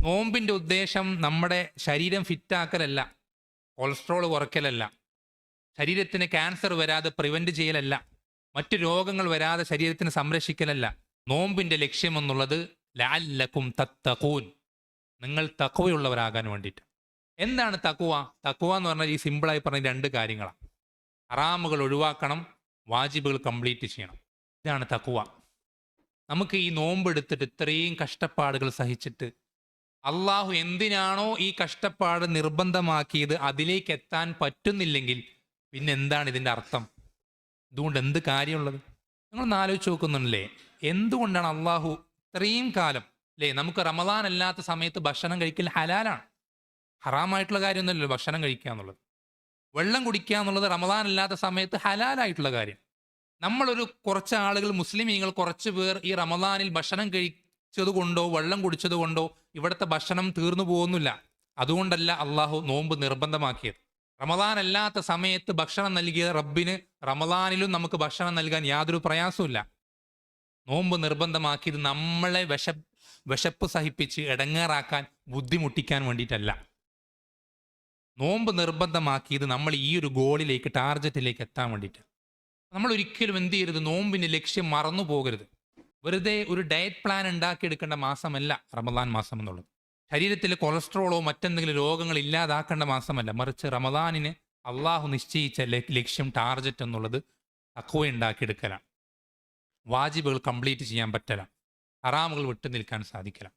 നോമ്പിൻ്റെ ഉദ്ദേശം നമ്മുടെ ശരീരം ഫിറ്റാക്കലല്ല, കൊളസ്ട്രോൾ കുറയ്ക്കലല്ല, ശരീരത്തിന് ക്യാൻസർ വരാതെ പ്രിവെൻറ്റ് ചെയ്യലല്ല, മറ്റു രോഗങ്ങൾ വരാതെ ശരീരത്തിന് സംരക്ഷിക്കലല്ല. നോമ്പിൻ്റെ ലക്ഷ്യമെന്നുള്ളത് ലഅല്ലക്കും തത്തഖൂൻ, നിങ്ങൾ തഖ്വയുള്ളവരാകാൻ വേണ്ടിയിട്ട്. എന്താണ് തഖ്വ? തഖ്വ എന്ന് പറഞ്ഞാൽ ഈ സിമ്പിളായി പറഞ്ഞ രണ്ട് കാര്യങ്ങളാണ്. ഹറാമുകൾ ഒഴിവാക്കണം, വാജിബുകൾ കംപ്ലീറ്റ് ചെയ്യണം. ഇതാണ് തഖ്വ. നമുക്ക് ഈ നോമ്പെടുത്തിട്ട് ഇത്രയും കഷ്ടപ്പാടുകൾ സഹിച്ചിട്ട് അള്ളാഹു എന്തിനാണോ ഈ കഷ്ടപ്പാട് നിർബന്ധമാക്കിയത് അതിലേക്ക് എത്താൻ പറ്റുന്നില്ലെങ്കിൽ പിന്നെ എന്താണ് ഇതിൻ്റെ അർത്ഥം? ഇതുകൊണ്ട് എന്ത് കാര്യമുള്ളത്? നിങ്ങളൊന്ന് ആലോചിച്ച് നോക്കുന്നുണ്ടല്ലേ, എന്തുകൊണ്ടാണ് അള്ളാഹു ഇത്രയും കാലം അല്ലേ നമുക്ക് റമദാൻ അല്ലാത്ത സമയത്ത് ഭക്ഷണം കഴിക്കൽ ഹലാലാണ്, ഹറാമായിട്ടുള്ള കാര്യമൊന്നുമല്ലല്ലോ ഭക്ഷണം കഴിക്കുക എന്നുള്ളത്. വെള്ളം കുടിക്കുക എന്നുള്ളത് റമദാൻ അല്ലാത്ത സമയത്ത് ഹലാലായിട്ടുള്ള കാര്യം. നമ്മളൊരു കുറച്ച് ആളുകൾ, മുസ്ലിമീങ്ങൾ കുറച്ച് പേർ ഈ റമദാനിൽ ഭക്ഷണം കഴിച്ചത് കൊണ്ടോ വെള്ളം കുടിച്ചത് കൊണ്ടോ ഇവിടുത്തെ ഭക്ഷണം തീർന്നു പോകുന്നില്ല. അതുകൊണ്ടല്ല അള്ളാഹു നോമ്പ് നിർബന്ധമാക്കിയത്. റമദാൻ അല്ലാത്ത സമയത്ത് ഭക്ഷണം നൽകിയ റബ്ബിന് റമദാനിലും നമുക്ക് ഭക്ഷണം നൽകാൻ യാതൊരു പ്രയാസമില്ല. നോമ്പ് നിർബന്ധമാക്കിയത് നമ്മളെ വിശപ്പ് സഹിപ്പിച്ച് ഇടങ്ങേറാക്കാൻ, ബുദ്ധിമുട്ടിക്കാൻ വേണ്ടിയിട്ടല്ല. നോമ്പ് നിർബന്ധമാക്കിയത് നമ്മൾ ഈ ഒരു ഗോളിലേക്ക്, ടാർഗറ്റിലേക്ക് എത്താൻ വേണ്ടിയിട്ട്. നമ്മൾ ഒരിക്കലും എന്ത് ചെയ്യരുത്, നോമ്പിൻ്റെ ലക്ഷ്യം മറന്നു പോകരുത്. വെറുതെ ഒരു ഡയറ്റ് പ്ലാൻ ഉണ്ടാക്കിയെടുക്കേണ്ട മാസമല്ല റമദാൻ മാസം എന്നുള്ളത്. ശരീരത്തിൽ കൊളസ്ട്രോളോ മറ്റെന്തെങ്കിലും രോഗങ്ങൾ ഇല്ലാതാക്കേണ്ട മാസമല്ല, മറിച്ച് റമദാനിന് അള്ളാഹു നിശ്ചയിച്ച ലക്ഷ്യം, ടാർഗറ്റ് എന്നുള്ളത് തഖ്വ ഉണ്ടാക്കിയെടുക്കലാണ്. വാജിബുകൾ കംപ്ലീറ്റ് ചെയ്യാൻ പറ്റലാണ്, ഹറാമുകൾ വിട്ടു നിൽക്കാൻ സാധിക്കലാണ്.